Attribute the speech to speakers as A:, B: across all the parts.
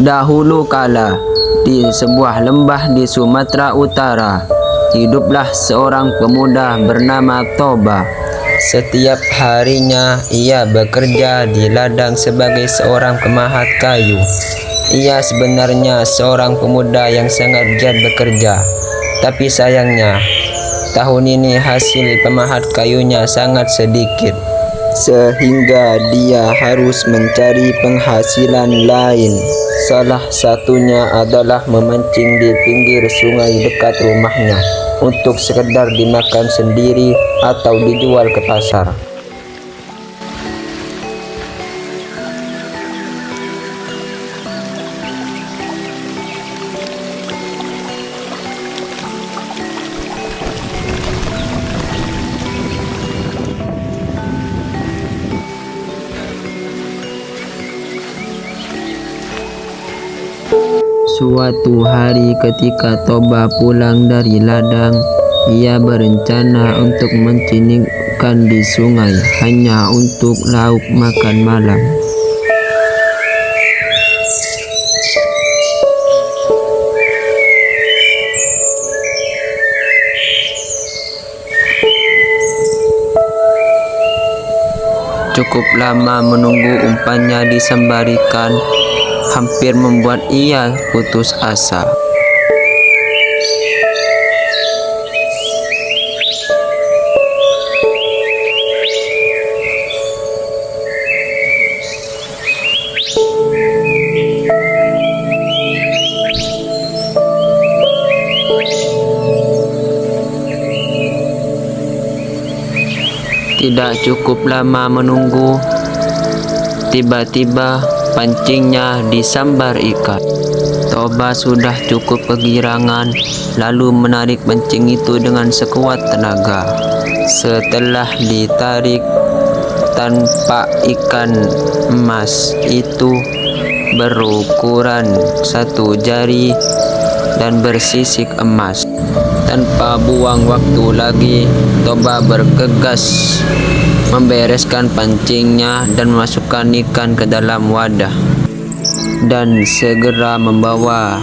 A: Dahulu kala, di sebuah lembah di Sumatera Utara, hiduplah seorang pemuda bernama Toba. Setiap harinya ia bekerja di ladang sebagai seorang pemahat kayu. Ia sebenarnya seorang pemuda yang sangat giat bekerja, tapi sayangnya tahun ini hasil pemahat kayunya sangat sedikit, sehingga dia harus mencari penghasilan lain. Salah satunya adalah memancing di pinggir sungai dekat rumahnya untuk sekedar dimakan sendiri atau dijual ke pasar. Suatu hari ketika Toba pulang dari ladang, ia berencana untuk memancing ikan di sungai hanya untuk lauk makan malam. Cukup lama menunggu umpannya disembarikan, hampir membuat ia putus asa. Tidak cukup lama menunggu, tiba-tiba pancingnya disambar ikan. Toba sudah cukup kegirangan, lalu menarik pancing itu dengan sekuat tenaga. Setelah ditarik, tanpa ikan emas itu berukuran 1 jari dan bersisik emas. Tanpa buang waktu lagi, Toba bergegas membereskan pancingnya dan memasukkan ikan ke dalam wadah, dan segera membawa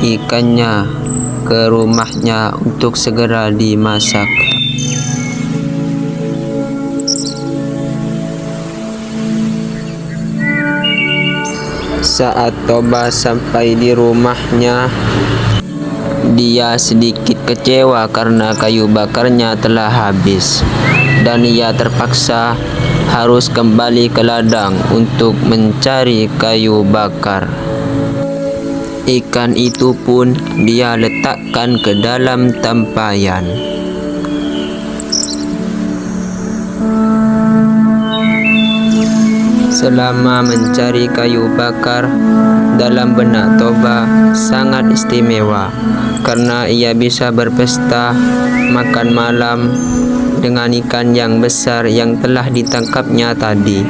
A: ikannya ke rumahnya untuk segera dimasak. Saat Toba sampai di rumahnya, dia sedikit kecewa karena kayu bakarnya telah habis, dan ia terpaksa harus kembali ke ladang untuk mencari kayu bakar. Ikan itu pun dia letakkan ke dalam tempayan. Selama mencari kayu bakar, dalam benak Toba sangat istimewa karena ia bisa berpesta makan malam dengan ikan yang besar yang telah ditangkapnya tadi.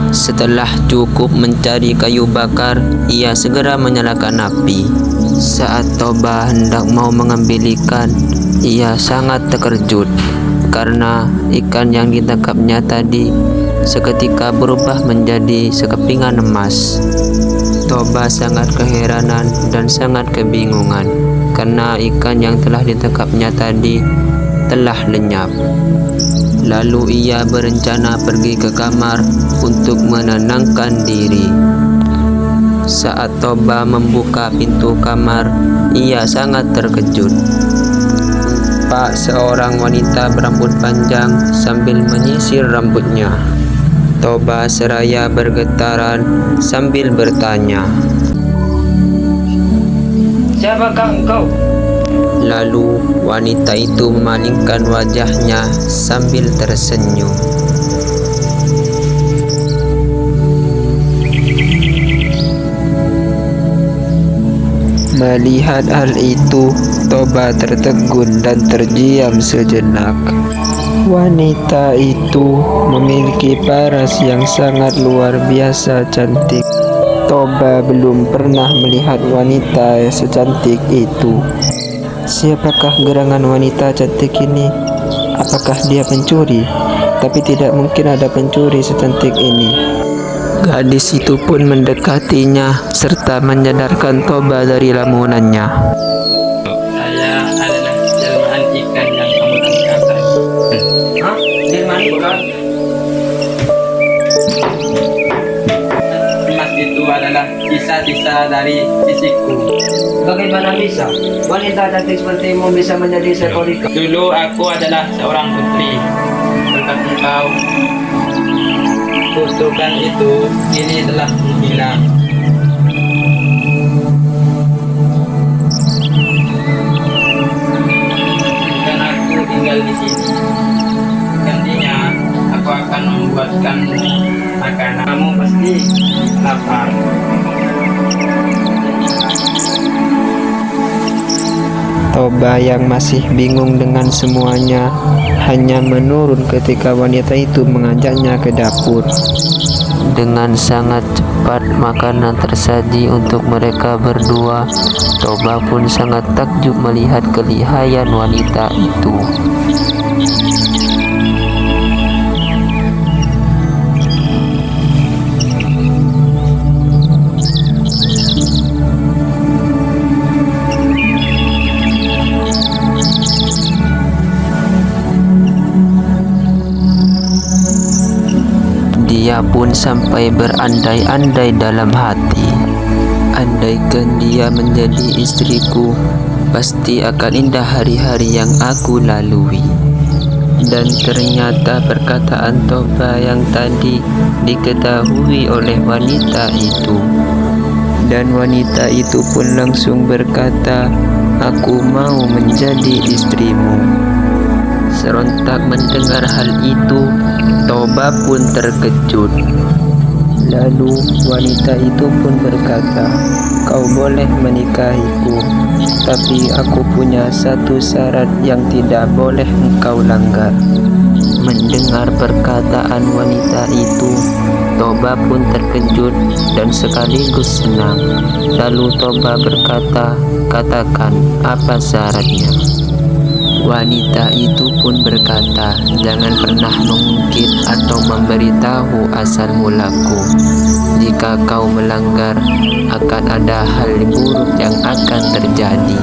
A: Setelah cukup mencari kayu bakar, ia segera menyalakan api. Saat Toba hendak mau mengambil ikan, ia sangat terkejut karena ikan yang ditangkapnya tadi seketika berubah menjadi sekepingan emas. Toba sangat keheranan dan sangat kebingungan karena ikan yang telah ditangkapnya tadi telah lenyap. Lalu ia berencana pergi ke kamar untuk menenangkan diri. Saat Toba membuka pintu kamar, ia sangat terkejut. Nampak seorang wanita berambut panjang sambil menyisir rambutnya. Toba seraya bergetaran sambil bertanya, "Siapakah engkau?" Lalu wanita itu memalingkan wajahnya sambil tersenyum. Melihat hal itu, Toba tertegun dan terdiam sejenak. Wanita itu memiliki paras yang sangat luar biasa cantik. Toba belum pernah melihat wanita secantik itu. Siapakah gerangan wanita cantik ini? Apakah dia pencuri? Tapi tidak mungkin ada pencuri secantik ini. Gadis itu pun mendekatinya serta menyadarkan Toba dari lamunannya.
B: Saya adalah jelmaan ikan yang kamu tangkap.
A: Hah? Jelmaan ikan?
B: Emas itu adalah sisa-sisa dari sisiku.
A: Bagaimana bisa? Wanita cantik sepertimu bisa menjadi seekor ikan?
B: Dulu aku adalah seorang putri. Berkat engkau, kutukan itu kini telah hilang. Dan aku tinggal di sini. Gantinya, aku akan membuatkan makanan. Kamu pasti lapar.
A: Toba yang masih bingung dengan semuanya hanya menurun ketika wanita itu mengajaknya ke dapur. Dengan sangat cepat makanan tersaji untuk mereka berdua. Toba pun sangat takjub melihat kelihayan wanita itu. Dia pun sampai berandai-andai dalam hati. Andaikan dia menjadi istriku, pasti akan indah hari-hari yang aku lalui. Dan ternyata perkataan Toba yang tadi diketahui oleh wanita itu. Dan wanita itu pun langsung berkata, "Aku mau menjadi istrimu." Serentak mendengar hal itu, Toba pun terkejut. Lalu wanita itu pun berkata, "Kau boleh menikahiku, tapi aku punya satu syarat yang tidak boleh engkau langgar." Mendengar perkataan wanita itu, Toba pun terkejut dan sekaligus senang. Lalu Toba berkata, "Katakan, apa syaratnya?" Wanita itu pun berkata, "Jangan pernah mengungkit atau memberitahu asal mulaku. Jika kau melanggar, akan ada hal buruk yang akan terjadi."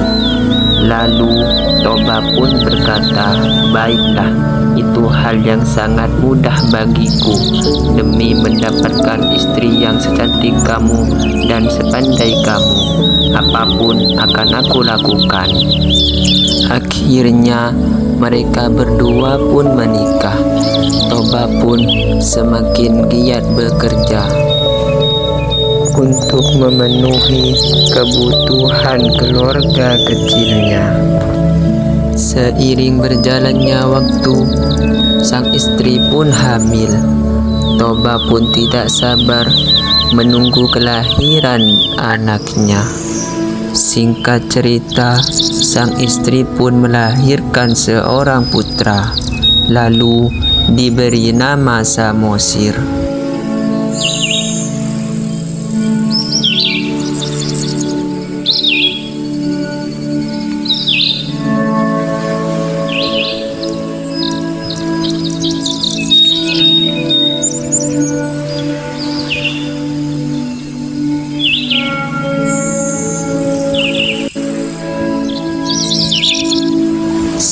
A: Lalu Toba pun berkata, "Baiklah, itu hal yang sangat mudah bagiku. Demi mendapatkan istri yang secantik kamu dan sepandai kamu, apapun akan aku lakukan." Akhirnya mereka berdua pun menikah. Toba pun semakin giat bekerja untuk memenuhi kebutuhan keluarga kecilnya. Seiring berjalannya waktu, sang istri pun hamil. Toba pun tidak sabar menunggu kelahiran anaknya. Singkat cerita, sang istri pun melahirkan seorang putra, lalu diberi nama Samosir.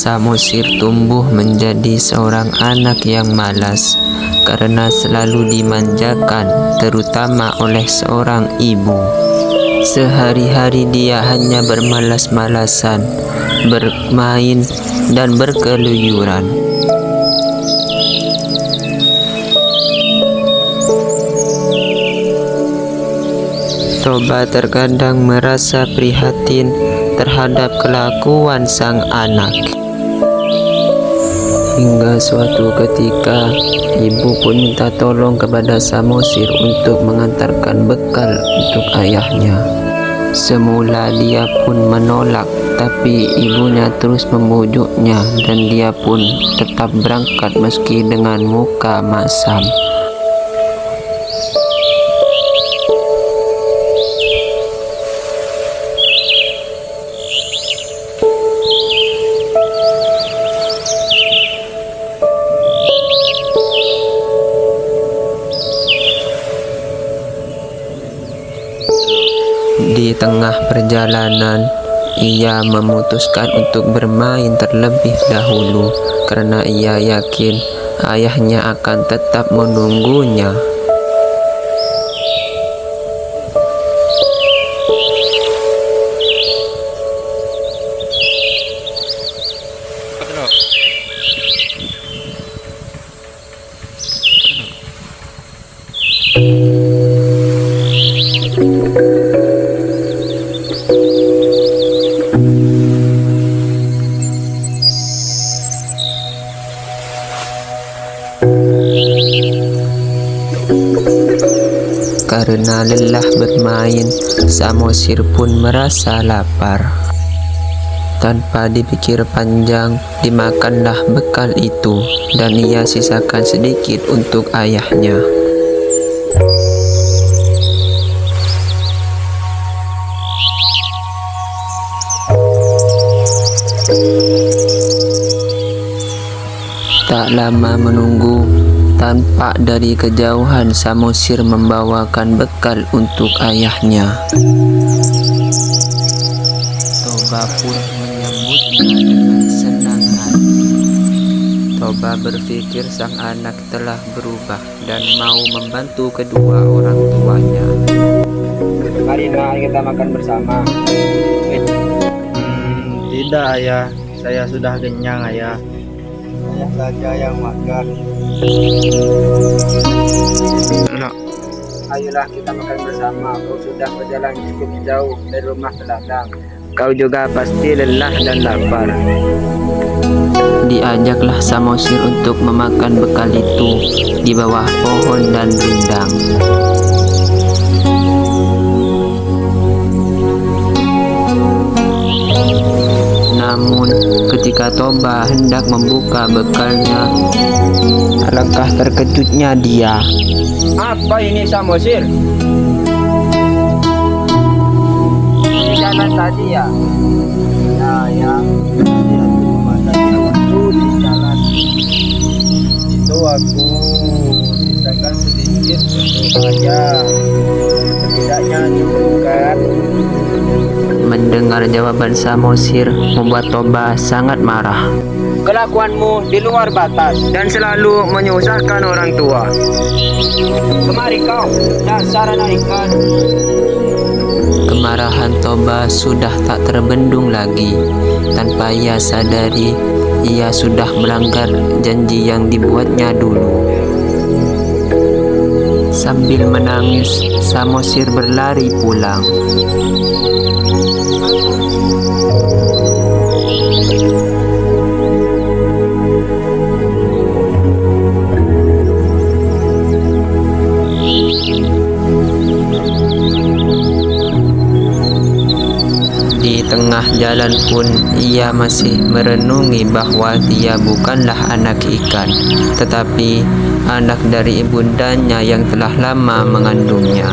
A: Samosir tumbuh menjadi seorang anak yang malas karena selalu dimanjakan, terutama oleh seorang ibu. Sehari-hari dia hanya bermalas-malasan, bermain dan berkeluyuran. Toba terkadang merasa prihatin terhadap kelakuan sang anak. Hingga suatu ketika, ibu pun minta tolong kepada Samosir untuk mengantarkan bekal untuk ayahnya. Semula dia pun menolak, tapi ibunya terus membujuknya dan dia pun tetap berangkat meski dengan muka masam. Di tengah perjalanan, ia memutuskan untuk bermain terlebih dahulu karena ia yakin ayahnya akan tetap menunggunya. Karena lelah bermain, Samosir pun merasa lapar. Tanpa dipikir panjang, dimakanlah bekal itu dan ia sisakan sedikit untuk ayahnya. Tak lama menunggu, tampak dari kejauhan Samosir membawakan bekal untuk ayahnya. Toba pun menyambutnya dengan senang hati. Toba berpikir sang anak telah berubah dan mau membantu kedua orang tuanya.
C: Mari nak kita makan bersama.
B: Tidak ayah, saya sudah kenyang ayah.
C: Saya saja yang makan. Ayolah kita makan bersama. Kau sudah berjalan cukup jauh dari rumah Teladang. Kau juga pasti lelah dan lapar.
A: Diajaklah Samosir untuk memakan bekal itu di bawah pohon dan rindang. Namun ketika Toba hendak membuka bekalnya, alangkah terkejutnya dia.
C: Apa ini Samosir? Ini jalan tadi ya? Ya. Dia cuma tadi waktu di jalan. Itu aku sisakan sedikit untuk ayah. Setidaknya cukup kan?
A: Mendengar jawaban Samosir membuat Toba sangat marah.
C: Kelakuanmu di luar batas dan selalu menyusahkan orang tua. Kemari kau, dasar anak ikan.
A: Kemarahan Toba sudah tak terbendung lagi. Tanpa ia sadari, ia sudah melanggar janji yang dibuatnya dulu. Sambil menangis, Samosir berlari pulang. Di tengah jalan pun ia masih merenungi bahwa dia bukanlah anak ikan, tetapi anak dari ibundanya yang telah lama mengandungnya.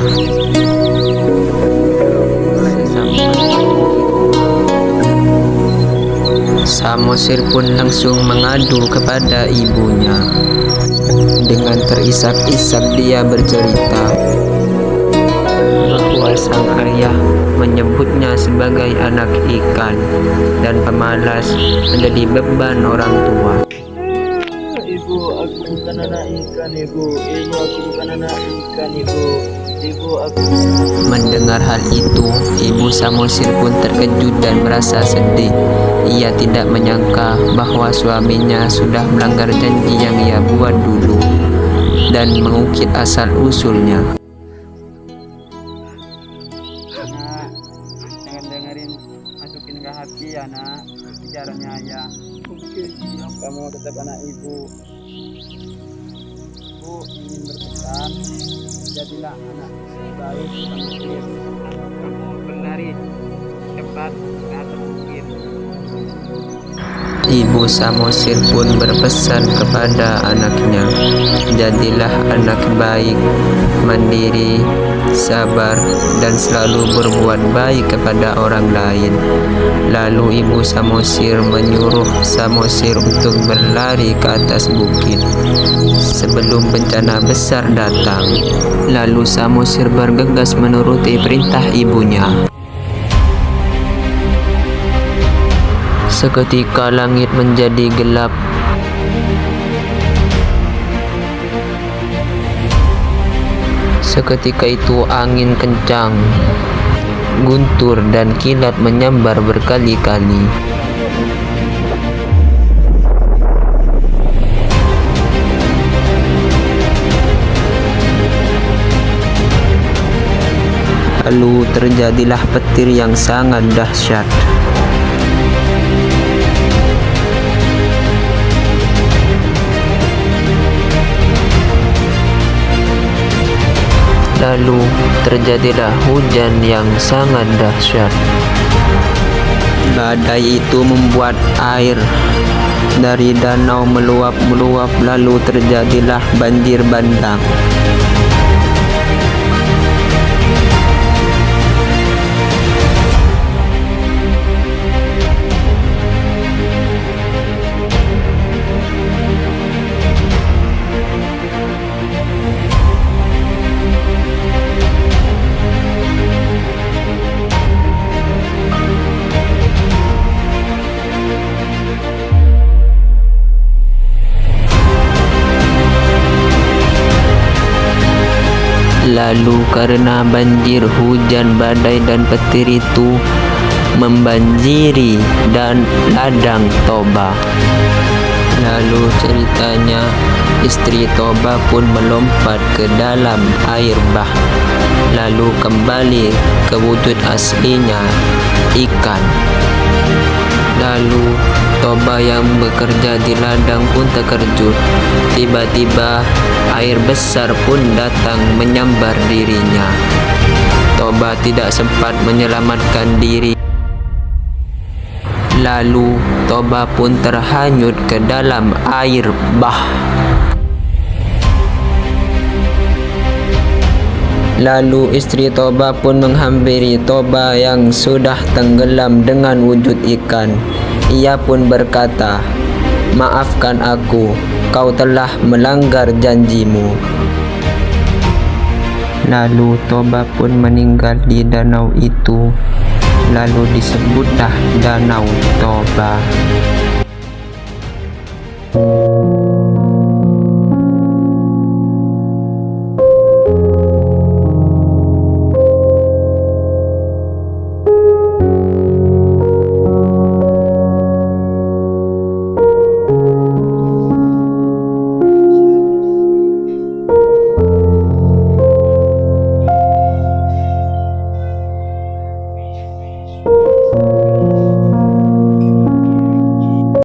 A: Samosir pun langsung mengadu kepada ibunya. Dengan terisak-isak dia bercerita bahwa sang ayah menyebutnya sebagai anak ikan dan pemalas menjadi beban orang tua.
C: Ibu, aku bukan anak ikan, ibu. Ibu, aku bukan anak ikan, ibu. Ibu, aku.
A: Mendengar hal itu, ibu Samosir pun terkejut dan merasa sedih. Ia tidak menyangka bahwa suaminya sudah melanggar janji yang ia buat dulu dan mengukit asal-usulnya.
C: Nak, jangan dengerin, masukin ke hati ya nak. Bicaranya ayah. Oke, kamu tetap anak ibu. Ibu ingin berpesan, jadilah anak baik Samosir. Kamu berlari tempat ke atas bukit.
A: Ibu Samosir pun berpesan kepada anaknya, "Jadilah anak baik, mandiri, sabar, dan selalu berbuat baik kepada orang lain." Lalu Ibu Samosir menyuruh Samosir untuk berlari ke atas bukit sebelum bencana besar datang. Lalu Samosir bergegas menuruti perintah ibunya. Seketika langit menjadi gelap. Seketika itu angin kencang, guntur dan kilat menyambar berkali-kali. Lalu terjadilah petir yang sangat dahsyat. Lalu terjadilah hujan yang sangat dahsyat. Badai itu membuat air dari danau meluap-meluap, lalu terjadilah banjir bandang. Lalu karena banjir, hujan, badai, dan petir itu membanjiri dan ladang Toba. Lalu ceritanya, istri Toba pun melompat ke dalam air bah, lalu kembali ke wujud aslinya, ikan. Lalu Toba yang bekerja di ladang pun terkejut. Tiba-tiba air besar pun datang menyambar dirinya. Toba tidak sempat menyelamatkan diri. Lalu Toba pun terhanyut ke dalam air bah. Lalu istri Toba pun menghampiri Toba yang sudah tenggelam dengan wujud ikan. Ia pun berkata, "Maafkan aku, kau telah melanggar janjimu." Lalu Toba pun meninggal di danau itu. Lalu disebutlah Danau Toba.